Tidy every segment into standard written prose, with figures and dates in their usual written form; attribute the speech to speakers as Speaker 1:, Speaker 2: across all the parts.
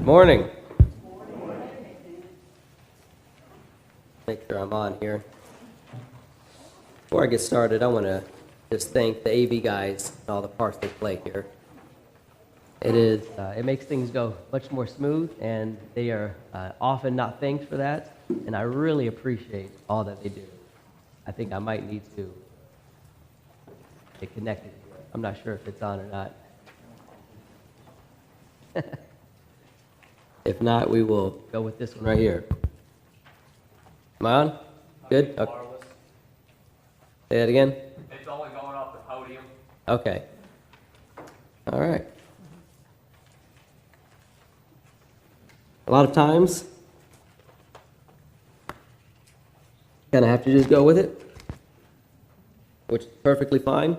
Speaker 1: Good morning. Make sure I'm on here. Before I get started, I want to just thank the AV guys and all the parts they play here. It makes things go much more smooth, and they are often not thanked for that, and I really appreciate all that they do. I think I might need to get connected here. I'm not sure if it's on or not. If not, we will go with this one right here. Am I on? Good? Okay. Say that again?
Speaker 2: It's only going off the podium.
Speaker 1: Okay. All right. A lot of times, kind of have to just go with it, which is perfectly fine.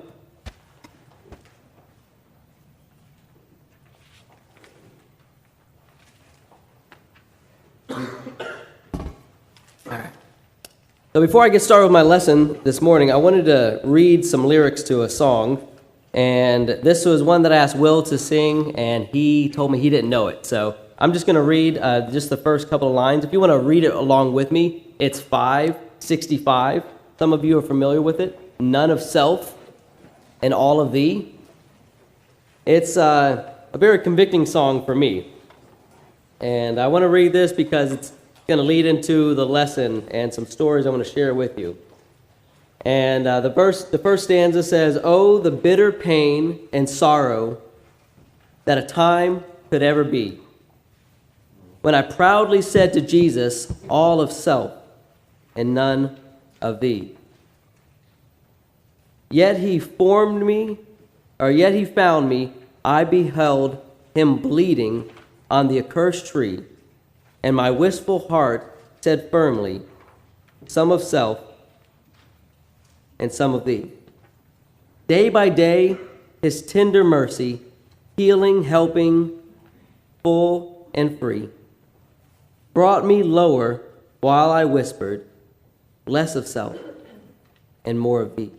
Speaker 1: So before I get started with my lesson this morning, I wanted to read some lyrics to a song, and this was one that I asked Will to sing, and he told me he didn't know it. So I'm just going to read just the first couple of lines. If you want to read it along with me, it's 565. Some of you are familiar with it. None of self and all of thee. It's a very convicting song for me, and I want to read this because it's going to lead into the lesson and some stories I want to share with you. And the first stanza says, "Oh, the bitter pain and sorrow that a time could ever be, when I proudly said to Jesus, all of self and none of thee. Yet he found me, I beheld him bleeding on the accursed tree, and my wistful heart said firmly, some of self and some of thee. Day by day, his tender mercy, healing, helping, full and free, brought me lower while I whispered, less of self and more of thee.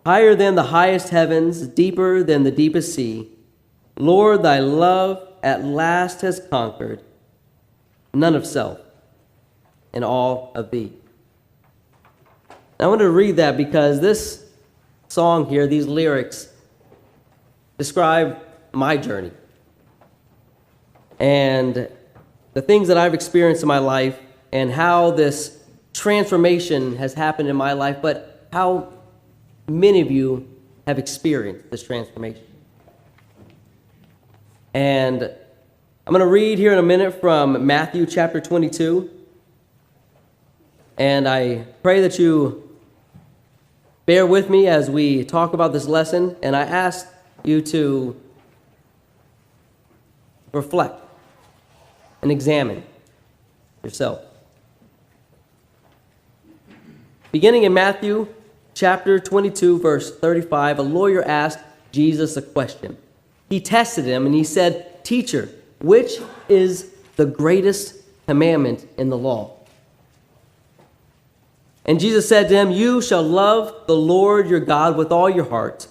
Speaker 1: Higher than the highest heavens, deeper than the deepest sea, Lord, thy love at last has conquered none of self and all of thee." I want to read that because this song here, these lyrics, describe my journey and the things that I've experienced in my life and how this transformation has happened in my life, but how many of you have experienced this transformation. And I'm going to read here in a minute from Matthew chapter 22, and I pray that you bear with me as we talk about this lesson, and I ask you to reflect and examine yourself. Beginning in Matthew chapter 22, verse 35, a lawyer asked Jesus a question. He tested him, and he said, "Teacher, which is the greatest commandment in the law?" And Jesus said to him, "You shall love the Lord your God with all your heart,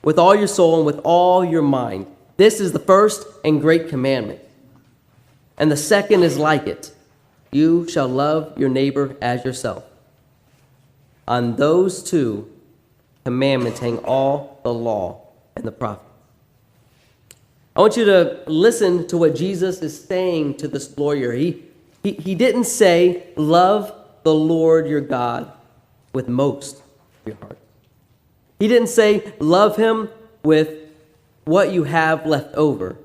Speaker 1: with all your soul, and with all your mind. This is the first and great commandment. And the second is like it. You shall love your neighbor as yourself. On those two commandments hang all the law and the prophets." I want you to listen to what Jesus is saying to this lawyer. He didn't say, love the Lord your God with most of your heart. He didn't say, love him with what you have left over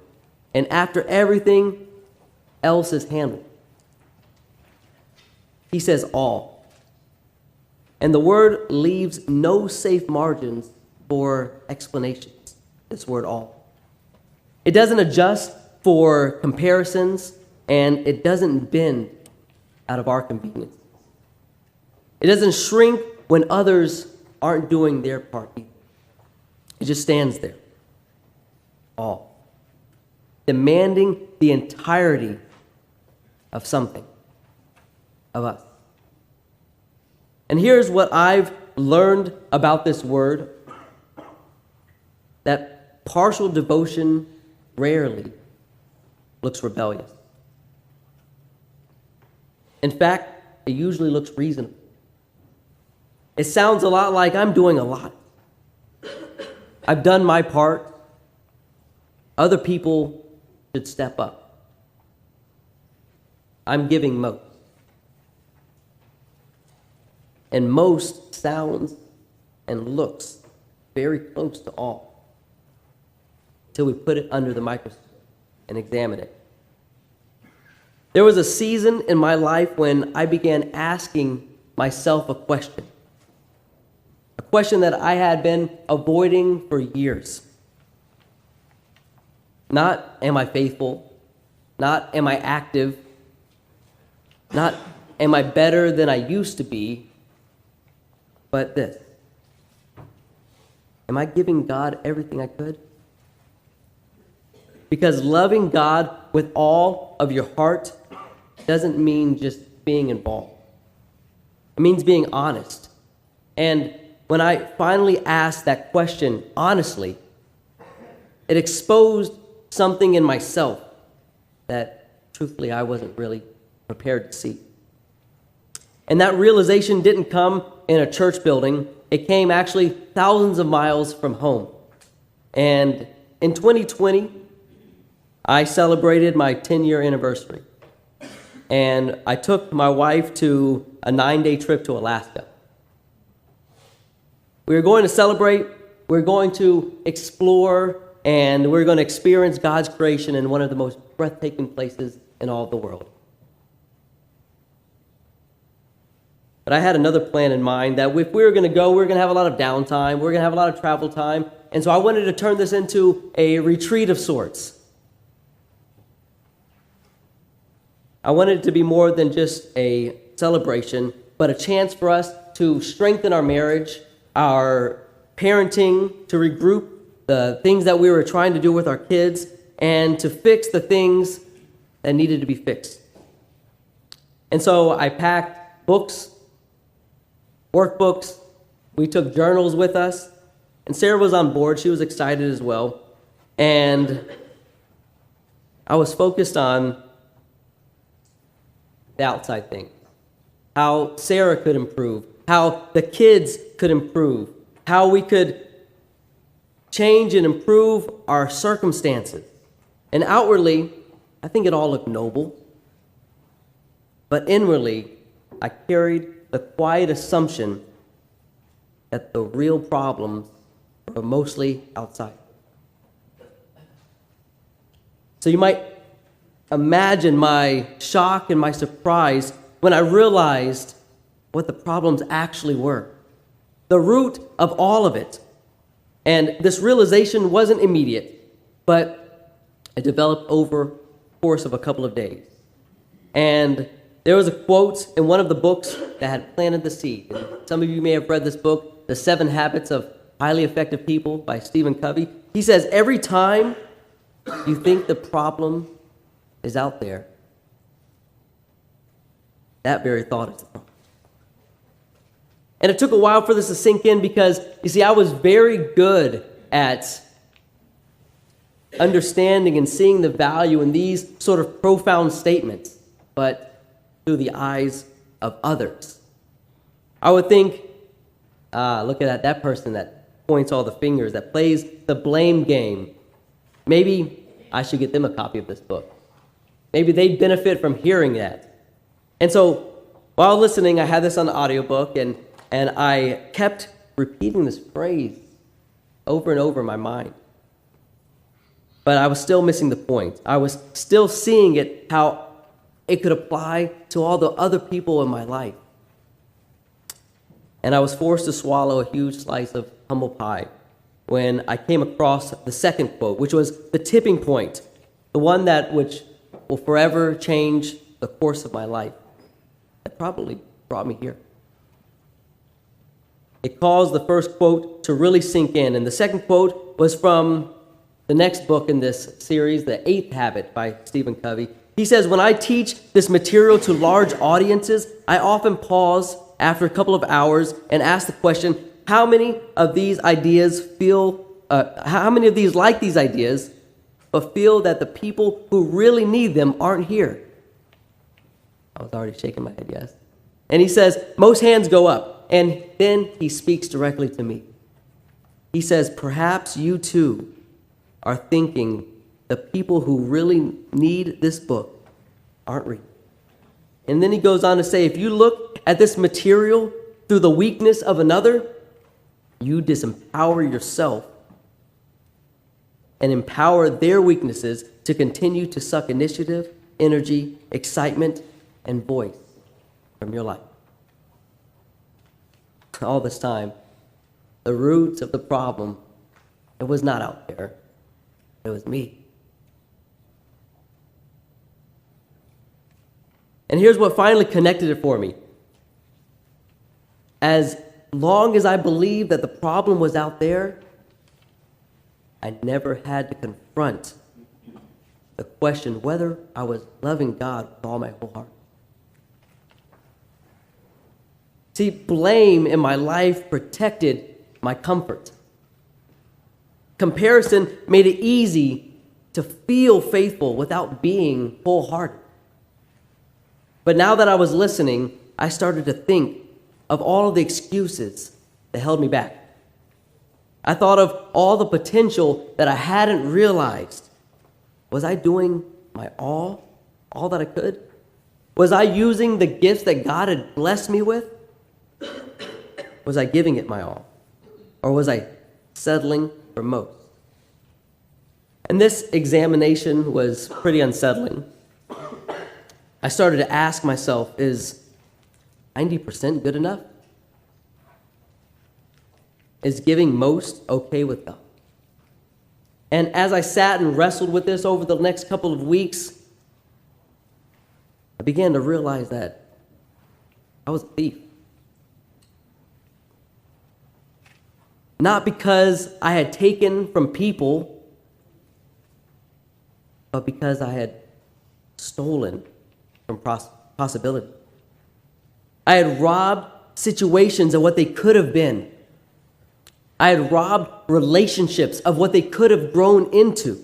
Speaker 1: and after everything else is handled. He says all. And the word leaves no safe margins for explanations, this word all. It doesn't adjust for comparisons, and it doesn't bend out of our convenience. It doesn't shrink when others aren't doing their part either. It just stands there, all, demanding the entirety of something, of us. And here's what I've learned about this word, that partial devotion rarely looks rebellious. In fact, it usually looks reasonable. It sounds a lot like I'm doing a lot. I've done my part. Other people should step up. I'm giving most. And most sounds and looks very close to all until we put it under the microscope and examine it. There was a season in my life when I began asking myself a question that I had been avoiding for years. Not am I faithful, not am I active, not am I better than I used to be, but this. Am I giving God everything I could? Because loving God with all of your heart doesn't mean just being involved. It means being honest. And when I finally asked that question honestly, it exposed something in myself that, truthfully, I wasn't really prepared to see. And that realization didn't come in a church building. It came actually thousands of miles from home. And in 2020, I celebrated my 10-year anniversary. And I took my wife to a 9-day trip to Alaska. We were going to celebrate, we were going to explore, and we were going to experience God's creation in one of the most breathtaking places in all of the world. But I had another plan in mind that if we were going to go, we were going to have a lot of downtime, we were going to have a lot of travel time, and so I wanted to turn this into a retreat of sorts. I wanted it to be more than just a celebration, but a chance for us to strengthen our marriage, our parenting, to regroup the things that we were trying to do with our kids, and to fix the things that needed to be fixed. And so I packed books, workbooks, we took journals with us, and Sarah was on board. She was excited as well. And I was focused on the outside things, how Sarah could improve, how the kids could improve, how we could change and improve our circumstances. And outwardly, I think it all looked noble. But inwardly, I carried the quiet assumption that the real problems were mostly outside. So you might imagine my shock and my surprise when I realized what the problems actually were, the root of all of it. And this realization wasn't immediate, but it developed over the course of a couple of days. And there was a quote in one of the books that had planted the seed. And some of you may have read this book, The 7 Habits of Highly Effective People by Stephen Covey. He says, every time you think the problem is out there, that very thought is the problem. And it took a while for this to sink in because, you see, I was very good at understanding and seeing the value in these sort of profound statements, but through the eyes of others. I would think, look at that person that points all the fingers, that plays the blame game. Maybe I should get them a copy of this book. Maybe they'd benefit from hearing that. And so while listening, I had this on the audiobook, and I kept repeating this phrase over and over in my mind. But I was still missing the point. I was still seeing it, how it could apply to all the other people in my life. And I was forced to swallow a huge slice of humble pie when I came across the second quote, which was the tipping point, the one that which will forever change the course of my life. That probably brought me here. It caused the first quote to really sink in, and the second quote was from the next book in this series, The 8th Habit by Stephen Covey. He says, when I teach this material to large audiences, I often pause after a couple of hours and ask the question, how many of these like these ideas, but feel that the people who really need them aren't here. I was already shaking my head, yes. And he says, most hands go up. And then he speaks directly to me. He says, perhaps you too are thinking the people who really need this book aren't reading. And then he goes on to say, if you look at this material through the weakness of another, you disempower yourself and empower their weaknesses to continue to suck initiative, energy, excitement, and voice from your life. All this time, the roots of the problem, it was not out there. It was me. And here's what finally connected it for me. As long as I believed that the problem was out there, I never had to confront the question whether I was loving God with all my whole heart. See, blame in my life protected my comfort. Comparison made it easy to feel faithful without being wholehearted. But now that I was listening, I started to think of all of the excuses that held me back. I thought of all the potential that I hadn't realized. Was I doing my all that I could? Was I using the gifts that God had blessed me with? Was I giving it my all? Or was I settling for most? And this examination was pretty unsettling. I started to ask myself, is 90% good enough? Is giving most okay with God? And as I sat and wrestled with this over the next couple of weeks, I began to realize that I was a thief. Not because I had taken from people, but because I had stolen from possibility. I had robbed situations of what they could have been. I had robbed relationships of what they could have grown into.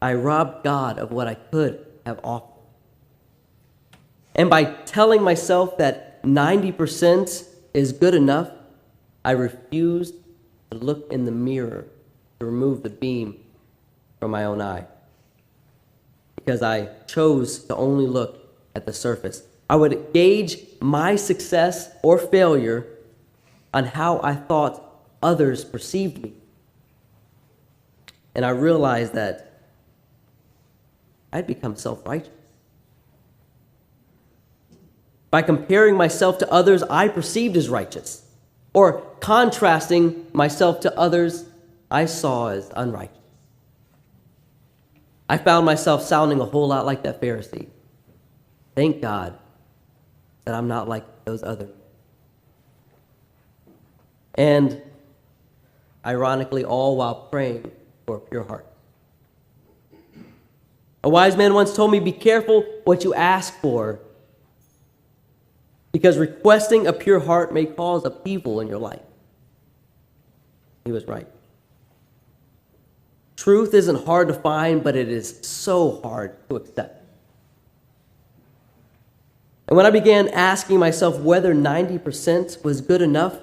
Speaker 1: I robbed God of what I could have offered. And by telling myself that 90% is good enough, I refused to look in the mirror to remove the beam from my own eye. Because I chose to only look at the surface. I would gauge my success or failure on how I thought others perceived me. And I realized that I'd become self-righteous. By comparing myself to others I perceived as righteous, or contrasting myself to others I saw as unrighteous. I found myself sounding a whole lot like that Pharisee. Thank God that I'm not like those others. And ironically, all while praying for a pure heart. A wise man once told me, be careful what you ask for, because requesting a pure heart may cause upheaval in your life. He was right. Truth isn't hard to find, but it is so hard to accept. And when I began asking myself whether 90% was good enough,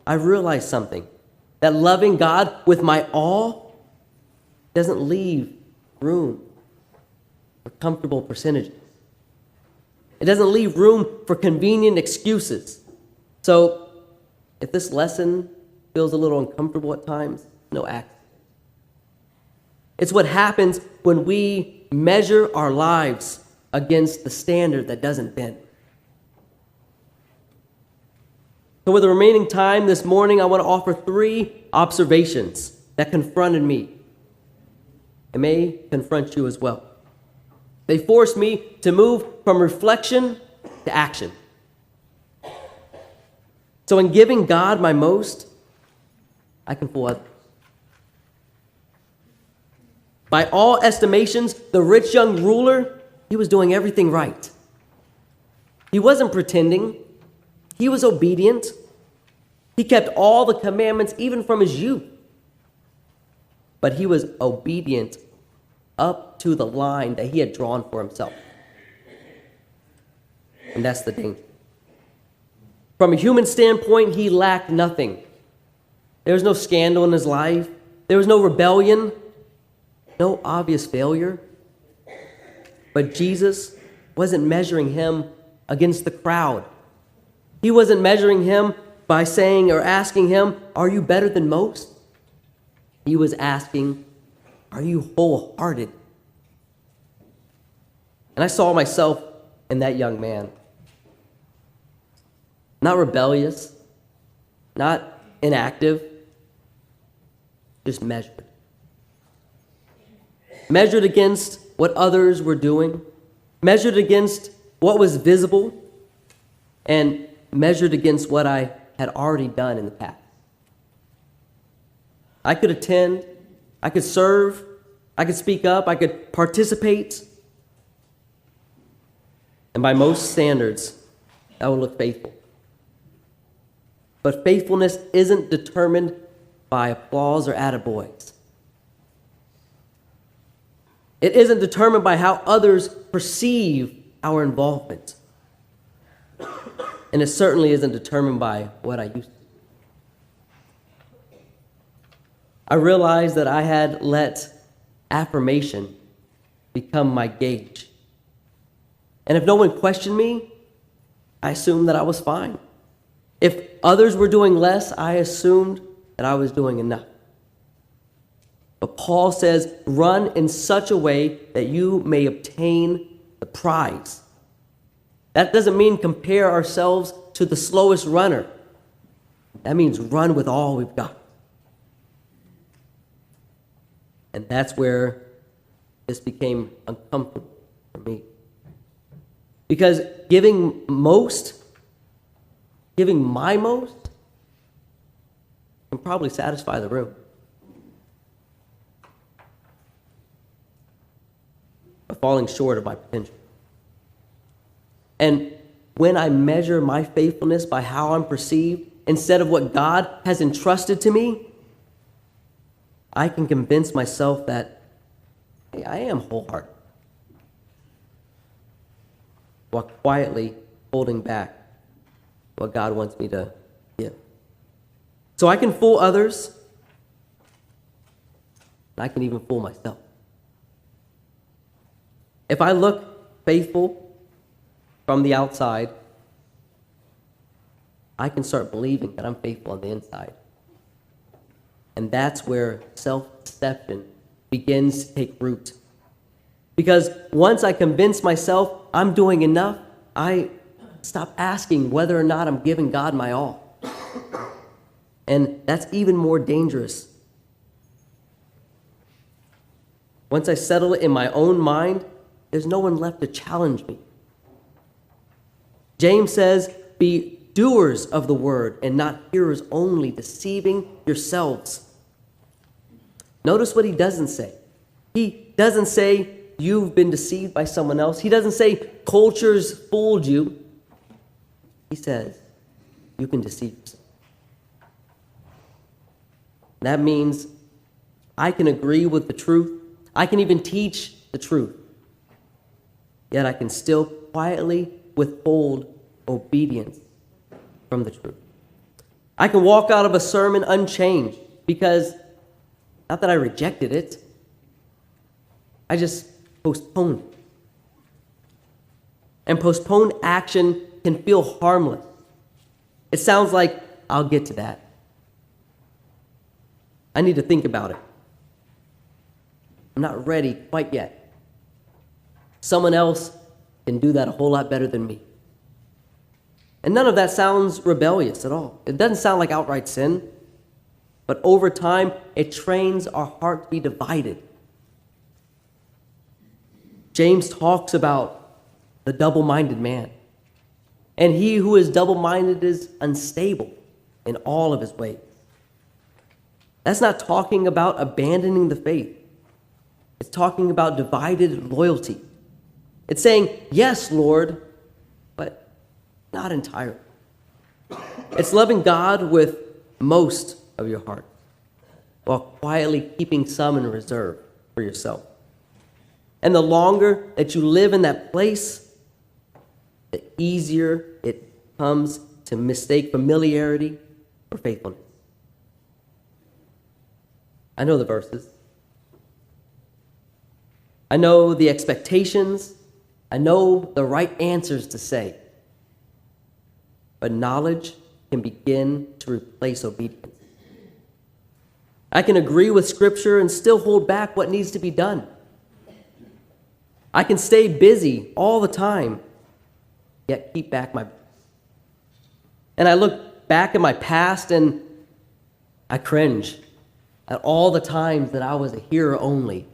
Speaker 1: I realized something. That loving God with my all doesn't leave room for comfortable percentages. It doesn't leave room for convenient excuses. So, if this lesson feels a little uncomfortable at times, no accident. It's what happens when we measure our lives against the standard that doesn't bend. So with the remaining time this morning, I want to offer 3 observations that confronted me. It may confront you as well. They forced me to move from reflection to action. So in giving God my most, I can fool others. By all estimations, the rich young ruler, he was doing everything right. He wasn't pretending. He was obedient. He kept all the commandments, even from his youth. but he was obedient up to the line that he had drawn for himself. And that's the danger. From a human standpoint, he lacked nothing. There was no scandal in his life. There was no rebellion, no obvious failure. But Jesus wasn't measuring him against the crowd. He wasn't measuring him by saying or asking him, "Are you better than most?" He was asking, "Are you wholehearted?" And I saw myself in that young man. Not rebellious, not inactive, just measured. Measured against what others were doing, measured against what was visible, and measured against what I had already done in the past. I could attend, I could serve, I could speak up, I could participate, and by most standards, I would look faithful. But faithfulness isn't determined by applause or attaboys. It isn't determined by how others perceive our involvement. And it certainly isn't determined by what I used to do. I realized that I had let affirmation become my gauge. And if no one questioned me, I assumed that I was fine. If others were doing less, I assumed that I was doing enough. But Paul says, run in such a way that you may obtain the prize. That doesn't mean compare ourselves to the slowest runner. That means run with all we've got. And that's where this became uncomfortable for me. Because giving my most, can probably satisfy the room. But falling short of my potential. And when I measure my faithfulness by how I'm perceived, instead of what God has entrusted to me, I can convince myself that, hey, I am wholehearted, while quietly holding back what God wants me to give. So I can fool others, and I can even fool myself. If I look faithful from the outside, I can start believing that I'm faithful on the inside. And that's where self-deception begins to take root. Because once I convince myself I'm doing enough, I stop asking whether or not I'm giving God my all. And that's even more dangerous. Once I settle it in my own mind, there's no one left to challenge me. James says, be doers of the word and not hearers only, deceiving yourselves. Notice what he doesn't say. He doesn't say you've been deceived by someone else. He doesn't say culture's fooled you. He says you can deceive yourself. That means I can agree with the truth. I can even teach the truth. Yet I can still quietly withhold obedience from the truth. I can walk out of a sermon unchanged because, not that I rejected it, I just postponed it. And postponed action can feel harmless. It sounds like, I'll get to that. I need to think about it. I'm not ready quite yet. Someone else can do that a whole lot better than me. And none of that sounds rebellious at all. It doesn't sound like outright sin. But over time, it trains our heart to be divided. James talks about the double-minded man. And he who is double-minded is unstable in all of his ways. That's not talking about abandoning the faith. It's talking about divided loyalty. It's saying, yes, Lord, but not entirely. It's loving God with most of your heart while quietly keeping some in reserve for yourself. And the longer that you live in that place, the easier it comes to mistake familiarity for faithfulness. I know the verses. I know the expectations. I know the right answers to say. But knowledge can begin to replace obedience. I can agree with Scripture and still hold back what needs to be done. I can stay busy all the time, yet keep back my... And I look back at my past and I cringe at all the times that I was a hearer only.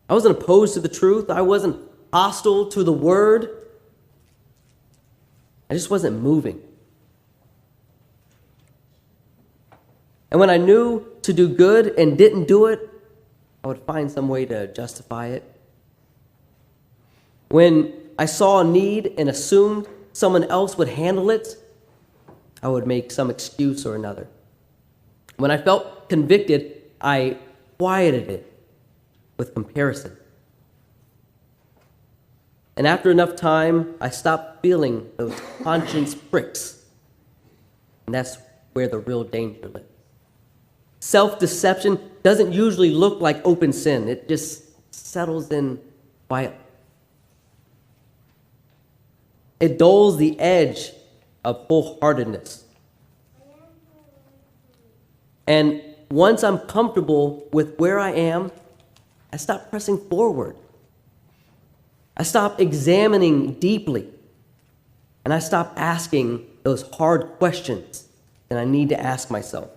Speaker 1: I wasn't opposed to the truth. I wasn't hostile to the word. I just wasn't moving. And when I knew to do good and didn't do it, I would find some way to justify it. When I saw a need and assumed someone else would handle it, I would make some excuse or another. When I felt convicted, I quieted it with comparison. And after enough time, I stopped feeling those conscience pricks. And that's where the real danger lives. Self-deception doesn't usually look like open sin. It just settles in quietly. It dulls the edge of wholeheartedness. And once I'm comfortable with where I am, I stop pressing forward. I stop examining deeply. And I stop asking those hard questions that I need to ask myself.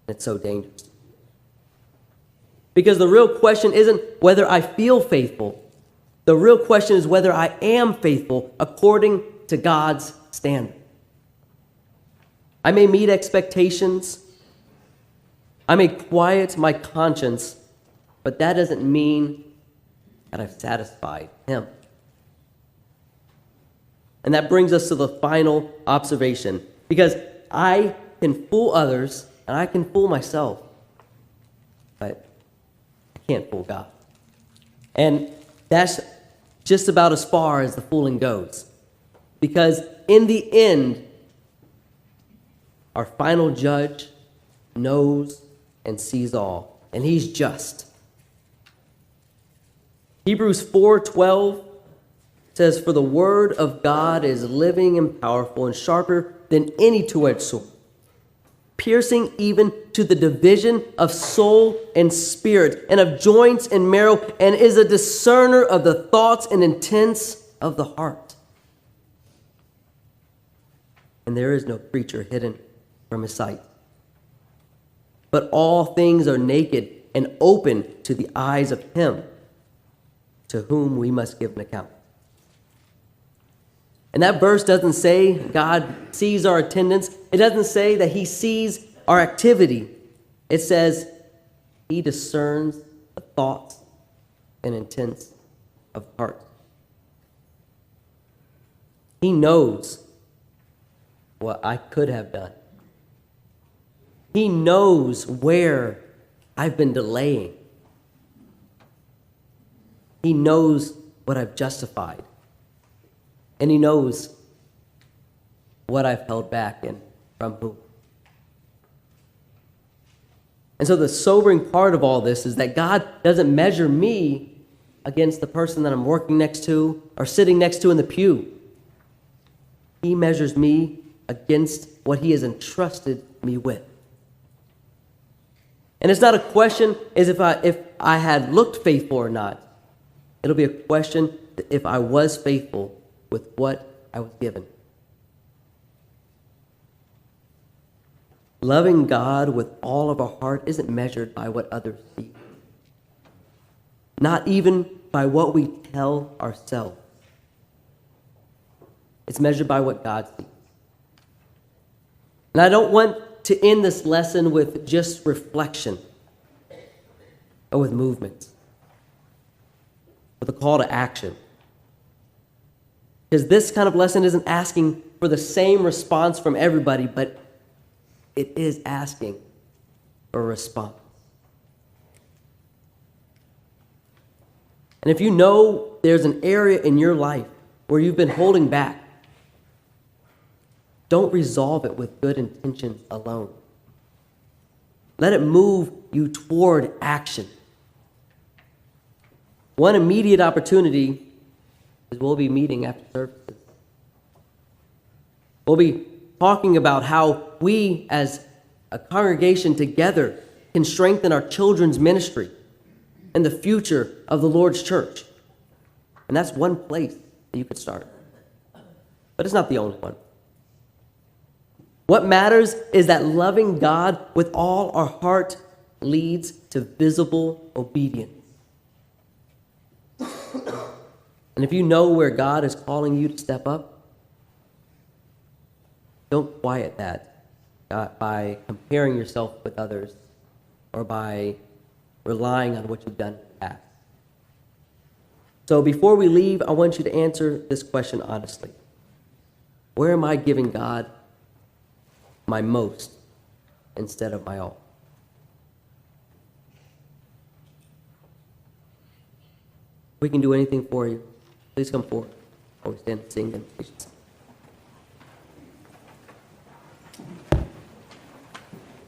Speaker 1: It's so dangerous. Because the real question isn't whether I feel faithful. The real question is whether I am faithful according to God's standard. I may meet expectations. I may quiet my conscience, but that doesn't mean that I've satisfied Him. And that brings us to the final observation. Because I can fool others and I can fool myself, but I can't fool God. And that's just about as far as the fooling goes. Because in the end, our final judge knows and sees all, and He's just. Hebrews 4:12 says, "For the word of God is living and powerful and sharper than any two-edged sword, piercing even to the division of soul and spirit, and of joints and marrow, and is a discerner of the thoughts and intents of the heart. And there is no creature hidden from His sight. But all things are naked and open to the eyes of Him to whom we must give an account." And that verse doesn't say God sees our attendance. It doesn't say that He sees our activity. It says He discerns the thoughts and intents of the heart. He knows what I could have done. He knows where I've been delaying. He knows what I've justified. And He knows what I've held back and from whom. And so the sobering part of all this is that God doesn't measure me against the person that I'm working next to or sitting next to in the pew. He measures me against what He has entrusted me with. And it's not a question as if I had looked faithful or not. It'll be a question if I was faithful with what I was given. Loving God with all of our heart isn't measured by what others see. Not even by what we tell ourselves. It's measured by what God sees. And I don't want to end this lesson with just reflection, but with movement, with a call to action. Because this kind of lesson isn't asking for the same response from everybody, but it is asking for a response. And if you know there's an area in your life where you've been holding back, don't resolve it with good intentions alone. Let it move you toward action. One immediate opportunity is we'll be meeting after services. We'll be talking about how we as a congregation together can strengthen our children's ministry and the future of the Lord's church. And that's one place that you could start. But it's not the only one. What matters is that loving God with all our heart leads to visible obedience. And if you know where God is calling you to step up, don't quiet that by comparing yourself with others or by relying on what you've done in the past. So before we leave, I want you to answer this question honestly. Where am I giving God my most instead of my all? If we can do anything for you, please come forward. Always stand and sing and